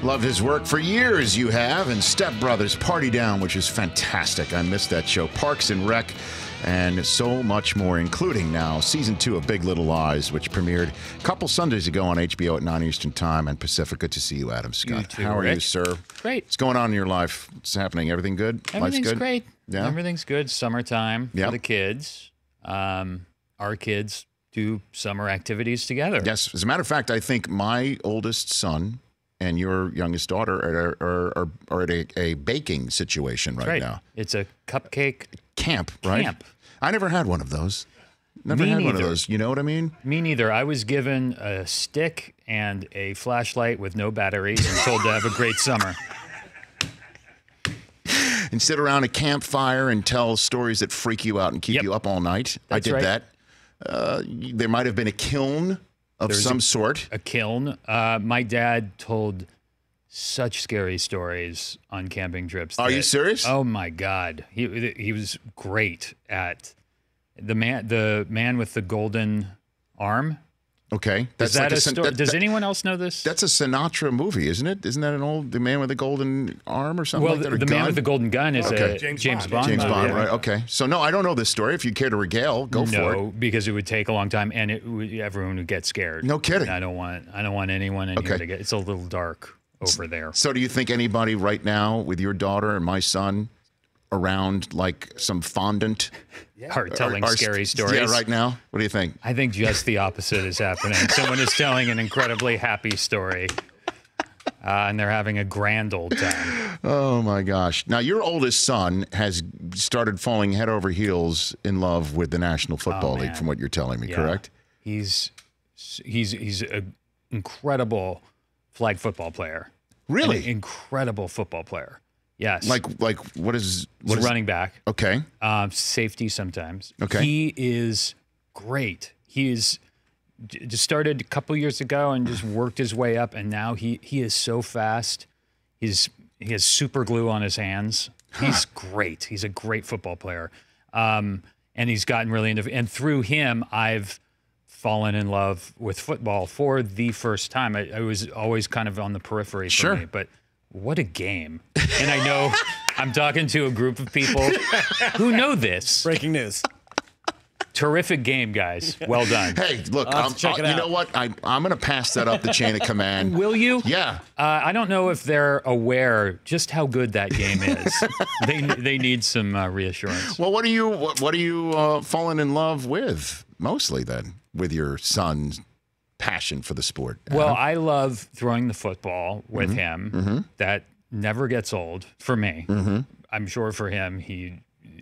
Loved his work for years, you have, and Step Brothers Party Down, which is fantastic. I missed that show. Parks and Rec, and so much more, including now Season 2 of Big Little Lies, which premiered a couple Sundays ago on HBO at 9 Eastern Time and Pacific. Good to see you, Adam Scott. You too, How are Rick. you, sir? Great. What's going on in your life? What's happening? Everything good? Everything's Life's good? great. Yeah? Everything's good. Summertime Yep. for the kids. Our kids do summer activities together. Yes. As a matter of fact, I think my oldest son and your youngest daughter are at a baking situation right now. It's a cupcake Camp, right? camp. I never had one of those. Never Me had one of neither. those. You know what I mean? Me neither. I was given a stick and a flashlight with no batteries and told to have a great summer. And sit around a campfire and tell stories that freak you out and keep Yep. you up all night. That's I did right. that. There might have been a kiln of There's some sort. A kiln. My dad told such scary stories on camping trips. Are you serious? Oh my God, he was great at the man with the golden arm. Okay. Is that a story? Does anyone else know this? That's a Sinatra movie, isn't it? Isn't that the man with the golden arm or something Well, like that? Or the man gun? with the golden gun is Okay. a James James Bond. Bond. James movie, Bond, yeah. right? Okay. So, no, I don't know this story. If you care to regale, go for it. No, because it would take a long time, and everyone would get scared. No kidding. And I don't want anyone in here Okay. to get. It's a little dark over there. So do you think anybody right now with your daughter and my son around like some fondant Are telling are- scary stories. Yeah, right now. What do you think? I think just the opposite is happening. Someone is telling an incredibly happy story, and they're having a grand old time. Oh my gosh. Now your oldest son has started falling head over heels in love with the National Football League man. from what you're telling me, Yeah. correct? He's an incredible flag football player. Really? An incredible football player. Yes. Like what is He's running back. Okay. Safety sometimes. Okay. He is great. Just started a couple years ago and just worked his way up, and now he is so fast. He has super glue on his hands. He's great. He's a great football player, and he's gotten really into. And through him, I've fallen in love with football for the first time. I was always kind of on the periphery for Sure. me, but what a game! And I know I'm talking to a group of people who know this. Breaking news. Terrific game, guys. Well done. Hey, look, I'll have to check it you out. know what? I'm going to pass that up the chain of command. Will you? Yeah. I don't know if they're aware just how good that game is. They need some reassurance. Well, what are you falling in love with mostly then with your son's passion for the sport? Well, Adam? I love throwing the football with him. That never gets old for me. I'm sure for him,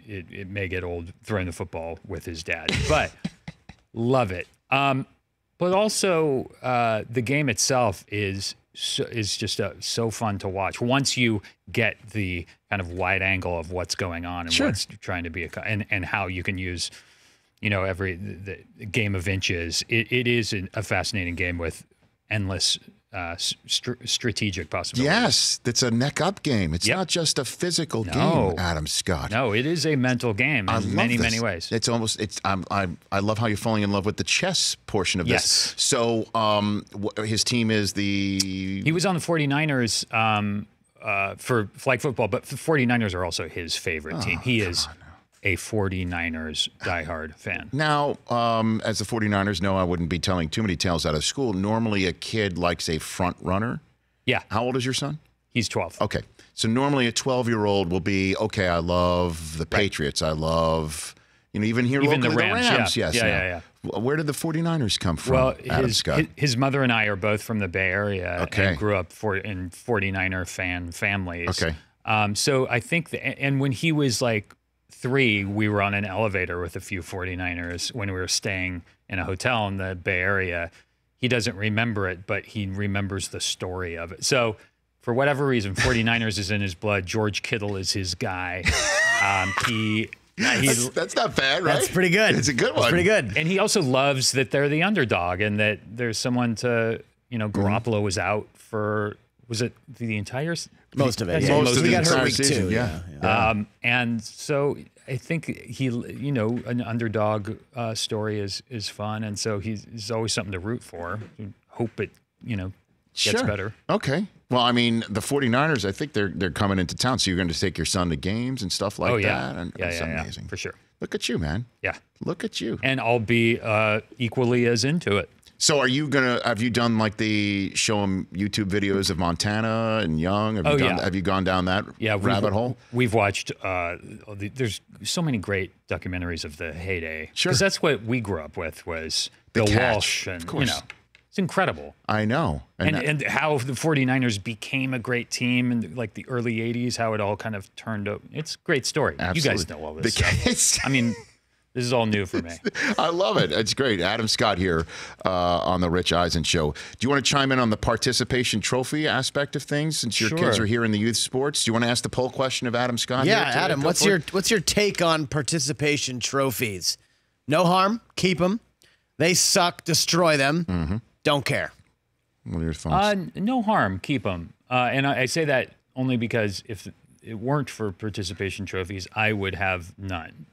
it may get old throwing the football with his dad, but love it. But also, the game itself is just so fun to watch. Once you get the kind of wide angle of what's going on and Sure. what's trying to be and how you can use, the game of inches. It is a fascinating game with endless strategic possibilities. Yes, it's a neck-up game. It's Yep. not just a physical No. game, Adam Scott. No, it is a mental game I in love many, this. many ways. I love how you're falling in love with the chess portion of Yes. this. So his team is He was on the 49ers for flag football, but the 49ers are also his favorite team. He is a 49ers diehard fan. Now, as the 49ers know, I wouldn't be telling too many tales out of school. Normally a kid likes a front runner. Yeah, How old is your son? he's 12. Okay. So normally a 12-year-old will be, okay, I love the Patriots. I love, even here Even the locally, Rams, yeah. Yes. Yeah. Where did the 49ers come from, Well, Adam Scott? his mother and I are both from the Bay Area Okay. and grew up in 49er fan families. Okay. So I think, and when he was like 3, we were on an elevator with a few 49ers when we were staying in a hotel in the Bay Area. He doesn't remember it, but he remembers the story of it. So for whatever reason, 49ers is in his blood. George Kittle is his guy. That's not bad, right? That's pretty good. It's a good one. That's pretty good. And he also loves that they're the underdog and that there's someone to, Garoppolo was out for, was it the entire? Most of it. That's Yeah. Most of He the got hurt entire week season, 2. yeah. And so I think an underdog story is fun. And so he's always something to root for. Hope it, gets Sure. better. Okay. Well, I mean, the 49ers, I think they're coming into town, so you're going to take your son to games and stuff like that. And yeah, that's amazing. for sure. Look at you, man. Yeah. Look at you. And I'll be equally as into it. So have you done like the show 'em YouTube videos of Montana and Young? Have you gone down that rabbit hole? We've watched, there's so many great documentaries of the heyday. Sure. Because that's what we grew up with was The Bill catch, Walsh. And, of course. It's incredible. I know. And how the 49ers became a great team in like the early 80s, how it all kind of turned up. It's a great story. Absolutely. You guys know all this stuff. I mean, this is all new for me. I love it. It's great. Adam Scott here on the Rich Eisen Show. Do you want to chime in on the participation trophy aspect of things since your kids are here in the youth sports? Do you want to ask the poll question of Adam Scott? Yeah, Adam, what's your take on participation trophies? No harm. Keep them. They suck. Destroy them. Mm-hmm. Don't care. What are your thoughts? No harm. Keep them. And I say that only because if it weren't for participation trophies, I would have none.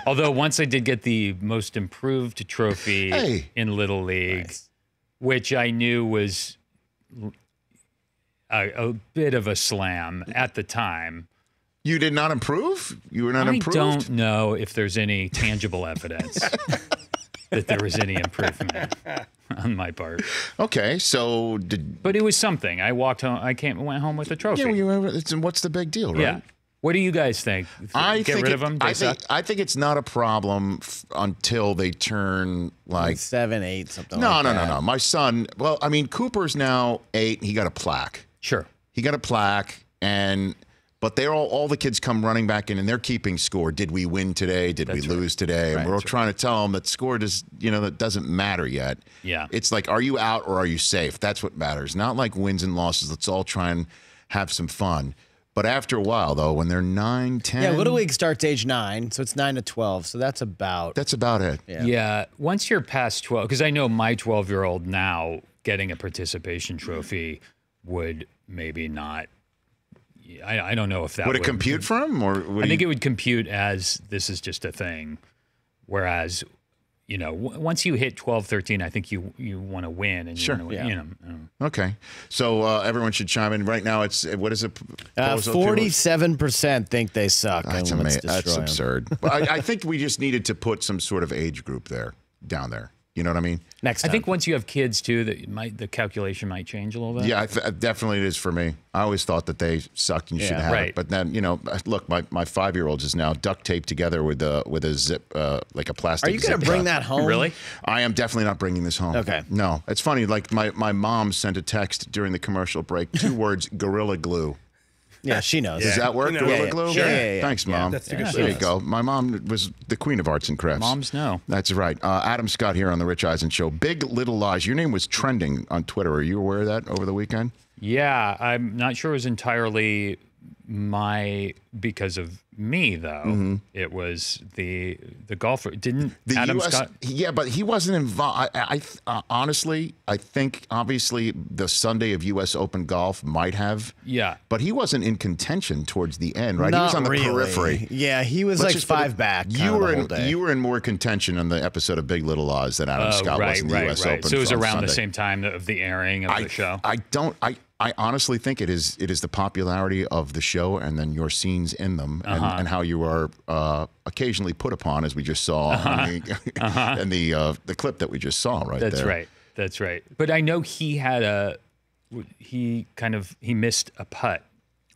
Although once I did get the most improved trophy in Little League, which I knew was a bit of a slam at the time. You did not improve? You were not improved? I don't know if there's any tangible evidence that there was any improvement on my part. Okay, so but it was something. I walked home. Went home with a trophy. Yeah, what's the big deal, right? Yeah. What do you guys think? Get rid of them? I think it's not a problem until they turn like 7, 8, something. No. My son. Well, I mean, Cooper's now 8. He got a plaque. Sure. He got a plaque, but they're all the kids come running back in, and they're keeping score. Did we win today? Did we lose today? And we're trying to tell them that score that doesn't matter yet. Yeah. It's like, are you out or are you safe? That's what matters. Not like wins and losses. Let's all try and have some fun. But after a while, though, when they're 9, 10. Yeah, Little League starts age 9, so it's 9 to 12. So that's about it. Yeah. Once you're past 12, because I know my 12-year-old now getting a participation trophy would maybe not. I don't know if that would it compute for him, or I think it would compute as this is just a thing. Whereas, once you hit 12, 13, I think you want to win and you want to win. Okay, so everyone should chime in right now. It's what is it? 47% think they suck. That's amazing. That's absurd. I think we just needed to put some sort of age group down there. You know what I mean? Next time. I think once you have kids too, the calculation might change a little bit. Yeah, definitely it is for me. I always thought that they sucked and you should have it. But then, look, my 5-year-old is now duct taped together with a zip, like a plastic. Are you going to bring that home? Really? I am definitely not bringing this home. Okay. No, it's funny. Like my mom sent a text during the commercial break, 2 words, Gorilla Glue. Yeah, she knows. Does that work? Gorilla Glue? Sure. Yeah. Thanks, Mom. That's a good There you go. My mom was the queen of arts and crafts. Moms know. That's right. Adam Scott here on the Rich Eisen Show. Big Little Lies. Your name was trending on Twitter. Are you aware of that over the weekend? Yeah, I'm not sure it was entirely because of me though. Mm-hmm. It was the golfer. Didn't the Adam US, Scott? Yeah, but he wasn't involved. Honestly, I think obviously the Sunday of U.S. Open golf might have. Yeah, but he wasn't in contention towards the end, right? Not he was on the really. periphery. Yeah, he was like 5 back. You were in more contention on the episode of Big Little Lies than Adam Scott was in the U.S. Open. So it was around Sunday. the same time of the airing of the show. I honestly think it is the popularity of the show and then your scenes in them and how you are occasionally put upon, as we just saw in the clip that we just saw That's right. But I know he missed a putt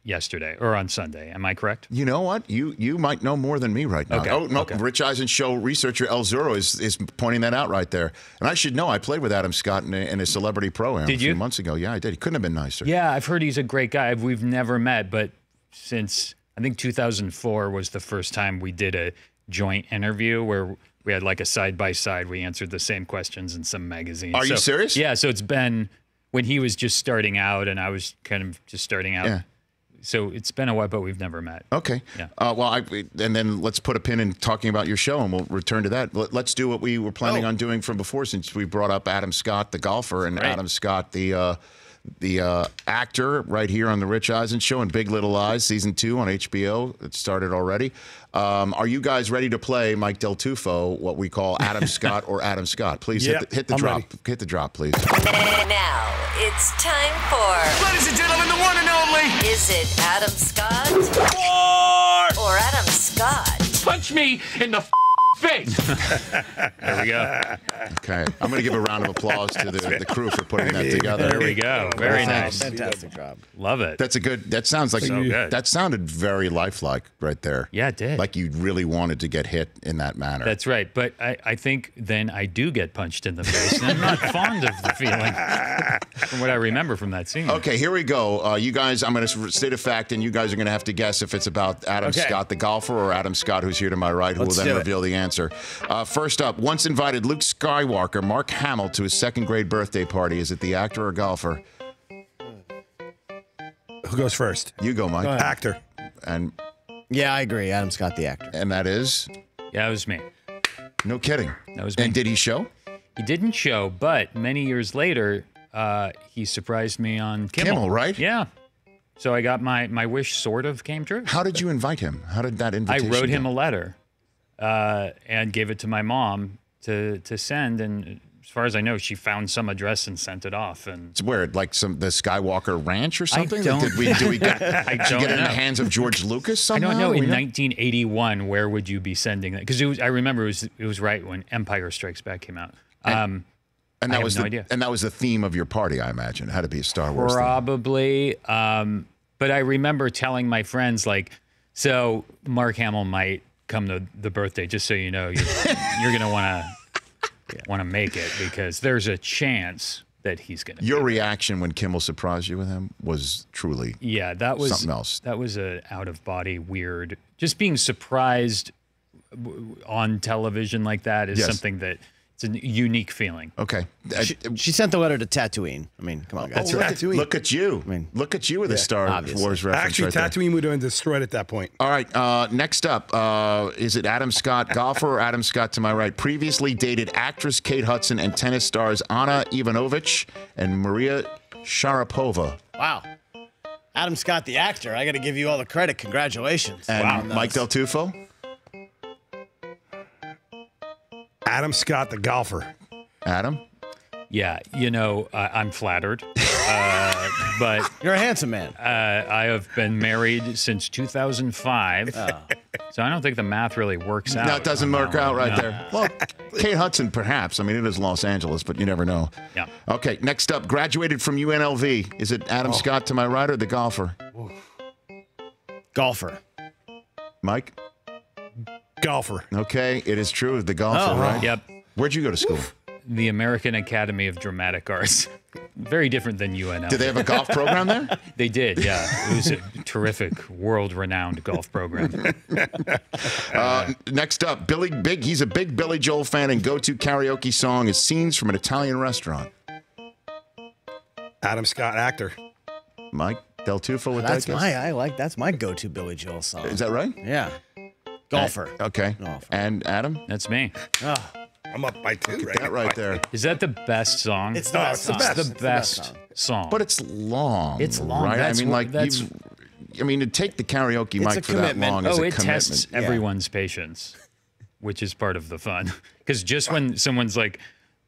yesterday or on Sunday. Am I correct? You know what? You might know more than me right now. Okay. Oh, no. Okay. Rich Eisen Show researcher El Zuro is pointing that out right there. And I should know. I played with Adam Scott in a celebrity pro-am a few months ago. Yeah, I did. He couldn't have been nicer. Yeah, I've heard he's a great guy. We've never met, but since I think 2004 was the first time we did a joint interview where we had like a side-by-side. We answered the same questions in some magazine. Are you serious? Yeah, so it's been when he was just starting out and I was kind of just starting out. Yeah. So it's been a while, but we've never met. Okay. Yeah. And then let's put a pin in talking about your show, and we'll return to that. Let's do what we were planning on doing from before, since we brought up Adam Scott, the golfer, and Adam Scott, the the actor right here on the Rich Eisen Show and Big Little Lies, season 2 on HBO. It started already. Are you guys ready to play Mike Del Tufo, what we call Adam Scott or Adam Scott? Please hit the drop. Ready. Hit the drop, please. And now it's time for, ladies and gentlemen, the one and only. Is it Adam Scott or Adam Scott? Punch me in the face. There we go. Okay. I'm going to give a round of applause to the crew for putting that together. There we go. Very nice. Fantastic job. Love it. That's a good. That sounds like So good. That sounded very lifelike right there. Yeah, it did. Like you really wanted to get hit in that manner. That's right. But I think then I do get punched in the face, and I'm not fond of the feeling from what I remember from that scene. Okay, here we go. You guys, I'm going to state a fact, and you guys are going to have to guess if it's about Adam Scott, the golfer, or Adam Scott, who's here to my right, who will then reveal the answer. First up, once invited Luke Skywalker, Mark Hamill, to his second grade birthday party. Is it the actor or golfer? Who goes first? You go, Mike. Actor. And Yeah, I agree. Adam Scott, the actor. and that is Yeah, it was me. no kidding. That was me. And did he show? He didn't show, but many years later, he surprised me on Kimmel. Kimmel, right? Yeah. So I got my wish sort of came true. How did you invite him? How did that I invitation? wrote him go? a letter and gave it to my mom to send. And as far as I know, she found some address and sent it off. And It's where, like the Skywalker Ranch or something? don't- Did we get, I did you don't get it in the know. hands of George Lucas I somehow? don't know. We In 1981, where would you be sending that? Because I remember it was right when Empire Strikes Back came out. And I that have was no the idea. and that was the theme of your party, I imagine. It had to be a Star Wars theme. Probably. But I remember telling my friends, like, so Mark Hamill might come to the birthday, just so you know, you're going to want to make it because there's a chance that he's going to. Your reaction when Kimmel surprised you with him was truly that was something else. That was a out of body weird. Just being surprised on television like that is something that it's a unique feeling. okay. She sent the letter to Tatooine. I mean, come on, guys. Look at you. mean, look at you with a Star obviously. Wars reference. Actually, right there. Tatooine would have been destroyed at that point. All right. Next up, is it Adam Scott, golfer, or Adam Scott to my right? Previously dated actress Kate Hudson and tennis stars Anna Ivanovic and Maria Sharapova. Wow. Adam Scott, the actor. I got to give you all the credit. Congratulations. And Mike Del Tufo. Adam Scott, the golfer. Adam. Yeah, I'm flattered, but You're a handsome man. I have been married since 2005, so I don't think the math really works out. No, it doesn't on work that out one. right No. there. Well, Kate Hudson, perhaps. I mean, it is Los Angeles, but you never know. Yeah. Okay, next up, graduated from UNLV. Is it Adam Scott to my right or the golfer? Golfer. Mike? Golfer. Okay, it is true. The golfer, right? Yep. Where'd you go to school? The American Academy of Dramatic Arts. Very different than UNL. Did they have a golf program there? They did, yeah. It was a terrific, world-renowned golf program. Next up, he's a big Billy Joel fan, and go-to karaoke song is Scenes from an Italian Restaurant. Adam Scott, actor. Mike Del Tufo with That's that? that's my go-to Billy Joel song. Is that right? Yeah. Golfer. Okay. Golfer. And Adam? That's me. I'm up by 2 right That right there. Is that the best song? It's the best song. It's the best song. But it's long. It's long. Right? That's I mean, what- like, that's- to take the karaoke It's a mic for that commitment. long is a it commitment. tests everyone's patience, which is part of the fun. Because just when someone's like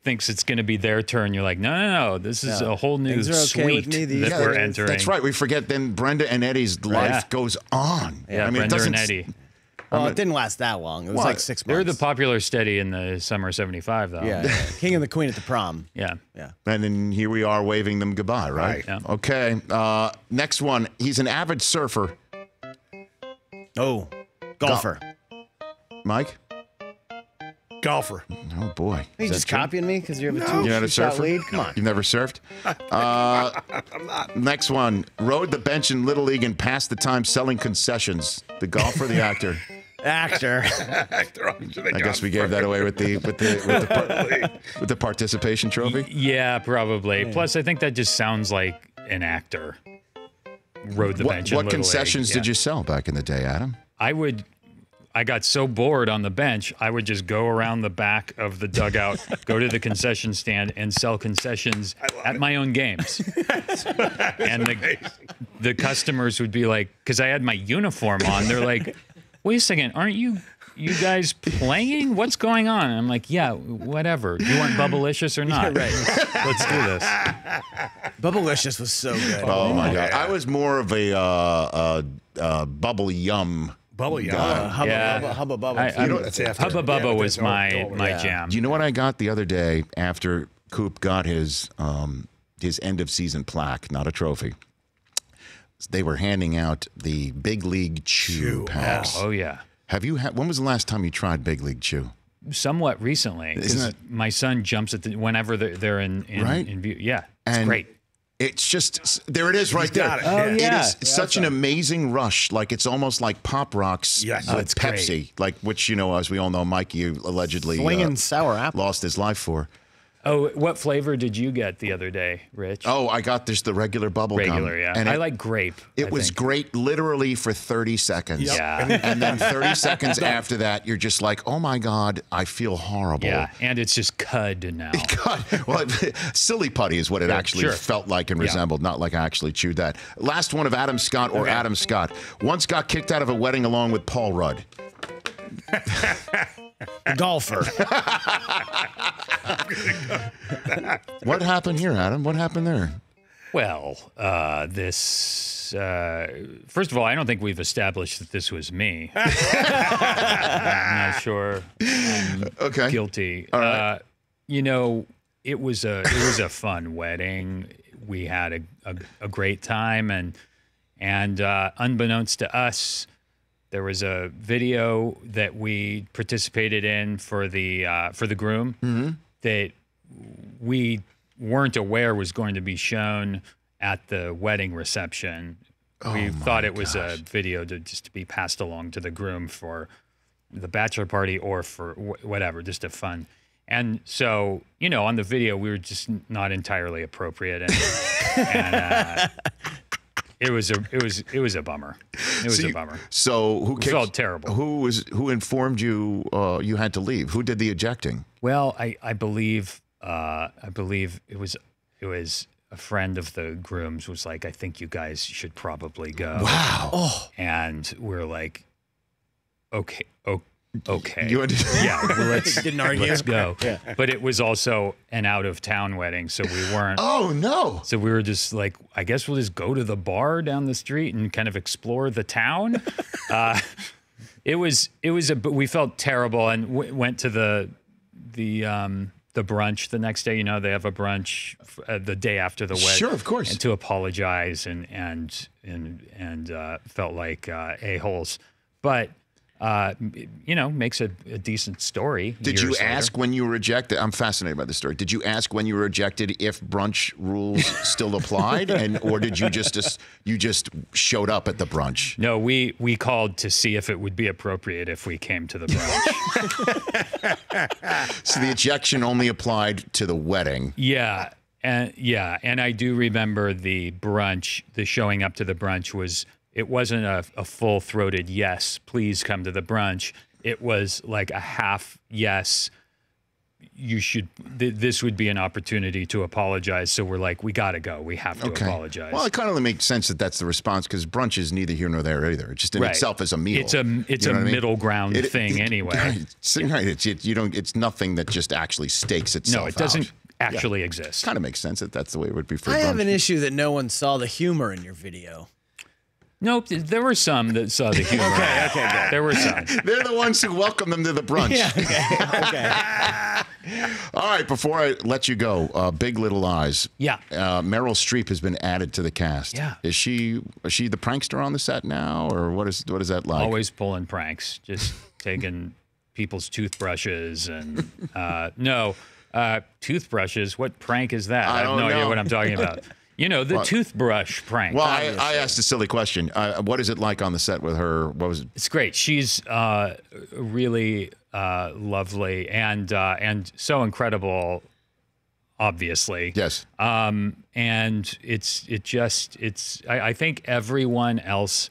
thinks it's going to be their turn, you're like, no, this is a whole new Things are okay with suite me these that we're days. entering. That's right. We forget then Brenda and Eddie's life Yeah. goes on. Yeah, I mean, it Brenda doesn't and Eddie. Well, it didn't last that long. It was What? like 6 They're months. the popular steady in the summer of 75, though. Yeah. King and the Queen at the prom. Yeah. Yeah. And then here we are waving them goodbye, right? Yeah. Okay. Next one. He's an avid surfer. Oh, golfer. Mike? Golfer. Oh, boy. Are you Is just that true? copying me because you have a You're not a two-shot surfer? lead? Come on. You've never surfed? I'm not. Next one. Rode the bench in Little League and passed the time selling concessions. The golfer, the actor. Actor. Actor. I guess we gave that away with the participation trophy. Yeah, probably. Plus, I think that just sounds like an actor. Rode the bench in What Little concessions League. did you sell back in the day, Adam? I would I got so bored on the bench, I would just go around the back of the dugout, go to the concession stand, and sell concessions at my own games. And the customers would be like, because I had my uniform on, they're like, wait a second, aren't you guys playing? What's going on? And I'm like, yeah, whatever. Do you want Bubblicious or not? Right. Let's do this. Bubblicious was so good. Oh my God! I was more of a bubble yum. Bubble yum. guy. Hubba Bubba. I- That's after. Hubba Bubba Yeah, was that's my yeah. jam. Do you know what I got the other day after Coop got his end of season plaque, not a trophy? They were handing out the Big League Chew packs. Oh yeah. Have you had? When was the last time you tried Big League Chew? Somewhat recently, Isn't because it- my son jumps at whenever they're in Right? view. Yeah, it's And great. It's just there. It is right there. got it. Oh, yeah. It is such an amazing rush. Like it's almost like Pop Rocks Yes. with Oh, it's Pepsi. great. Like which as we all know, Mikey allegedly Swinging sour apple. lost his life for. Oh, what flavor did you get the other day, Rich? Oh, I got the regular bubble gum. Regular, yeah. And I like grape. It I was think. great literally for 30 seconds. Yeah. And then 30 seconds after that, you're just like, oh my God, I feel horrible. Yeah, and it's just cud now. God, well, silly putty is what it actually sure. felt like and Yeah. resembled, not like I actually chewed that. Last one of Adam Scott or Adam Scott. Once got kicked out of a wedding along with Paul Rudd. The golfer. What happened here, Adam? What happened there? Well, this. First of all, I don't think we've established that this was me. I'm not sure. Okay. Guilty. All right. It was a fun wedding. We had a great time, and unbeknownst to us, there was a video that we participated in for the groom that we weren't aware was going to be shown at the wedding reception. We thought it was a video to be passed along to the groom for the bachelor party or for whatever, just a fun. And so, on the video, we were just not entirely appropriate, and it was a bummer. It was a bummer. So who It felt terrible. Who informed you you had to leave? Who did the ejecting? Well, I believe it was a friend of the groom's was like, I think you guys should probably go. Wow. And we're like, okay. You had to- Yeah, well, Didn't argue. let's go. But it was also an out-of-town wedding, so we weren't. Oh no. So we were just like, I guess we'll just go to the bar down the street and kind of explore the town. We felt terrible and went to the brunch the next day. They have a brunch the day after the wedding. Sure, of course. And to apologize and felt like a-holes, but. Makes a decent story. Did you years later. ask when you were ejected? I'm fascinated by this story. Did you ask when you were ejected if brunch rules still applied, or did you just showed up at the brunch? No, we called to see if it would be appropriate if we came to the brunch. So the ejection only applied to the wedding. Yeah, and I do remember the brunch. The showing up to the brunch it wasn't a full-throated yes, please come to the brunch. It was like a half yes. You should. This would be an opportunity to apologize. So we're like, we got to go. We have to apologize. Well, it kind of makes sense that that's the response because brunch is neither here nor there either. It just in Right. itself is a meal. It's a You know what I mean? middle ground thing anyway. Right. It's nothing that just actually stakes itself. No, it doesn't actually exist. Kind of makes sense that that's the way it would be for I brunch. have an issue that no one saw the humor in your video. Nope, there were some that saw the humor. Okay, good. There were some. They're the ones who welcome them to the brunch. Okay. All right, before I let you go, Big Little Lies. Yeah. Meryl Streep has been added to the cast. Yeah. Is she the prankster on the set now, or what is that like? Always pulling pranks, just taking people's toothbrushes and toothbrushes. What prank is that? I have don't no idea know. what I'm talking about. The toothbrush prank. Well, I asked a silly question. What is it like on the set with her? What was it? It's great. She's really lovely and so incredible. Obviously, Yes. and I think everyone else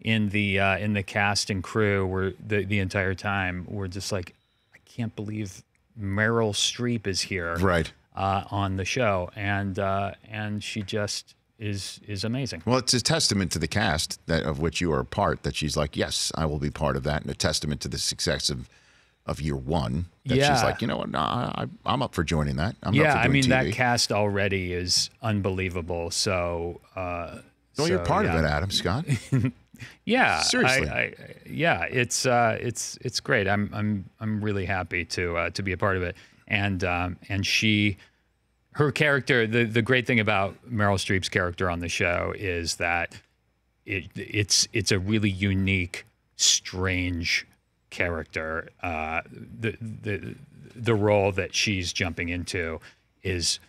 in the cast and crew were the entire time were just like, I can't believe Meryl Streep is here, Right. on the show, and she just is amazing. Well, it's a testament to the cast of which you are a part, that she's like, yes, I will be part of that, and a testament to the success of year one, that she's Yeah. like, you know what, no, I'm up for joining that. I'm Yeah, up for I doing mean, TV. that cast already is unbelievable. So, Well, you're part of it, Adam Scott. Yeah, Seriously. yeah, it's great. I'm really happy to be a part of it. And her character. The great thing about Meryl Streep's character on the show is that it's a really unique, strange character. The role that she's jumping into is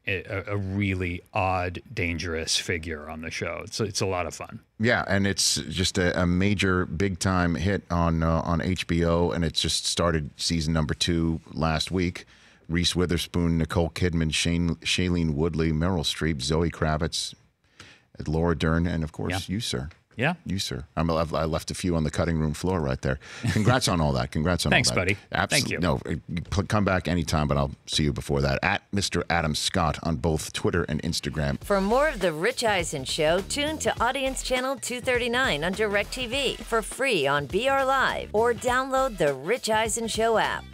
a really odd, dangerous figure on the show. It's a lot of fun. Yeah, and it's just a major, big-time hit on HBO, and it's just started season number 2 last week. Reese Witherspoon, Nicole Kidman, Shailene Woodley, Meryl Streep, Zoe Kravitz, Laura Dern, and of course you, sir. Yeah. You, sir. I left a few on the cutting room floor right there. Congrats on all that. Congrats on Thanks, all that. buddy. Absolutely. Thank you. No, come back anytime, but I'll see you before that. At Mr. Adam Scott on both Twitter and Instagram. For more of The Rich Eisen Show, tune to Audience Channel 239 on DirecTV for free on BR Live or download the Rich Eisen Show app.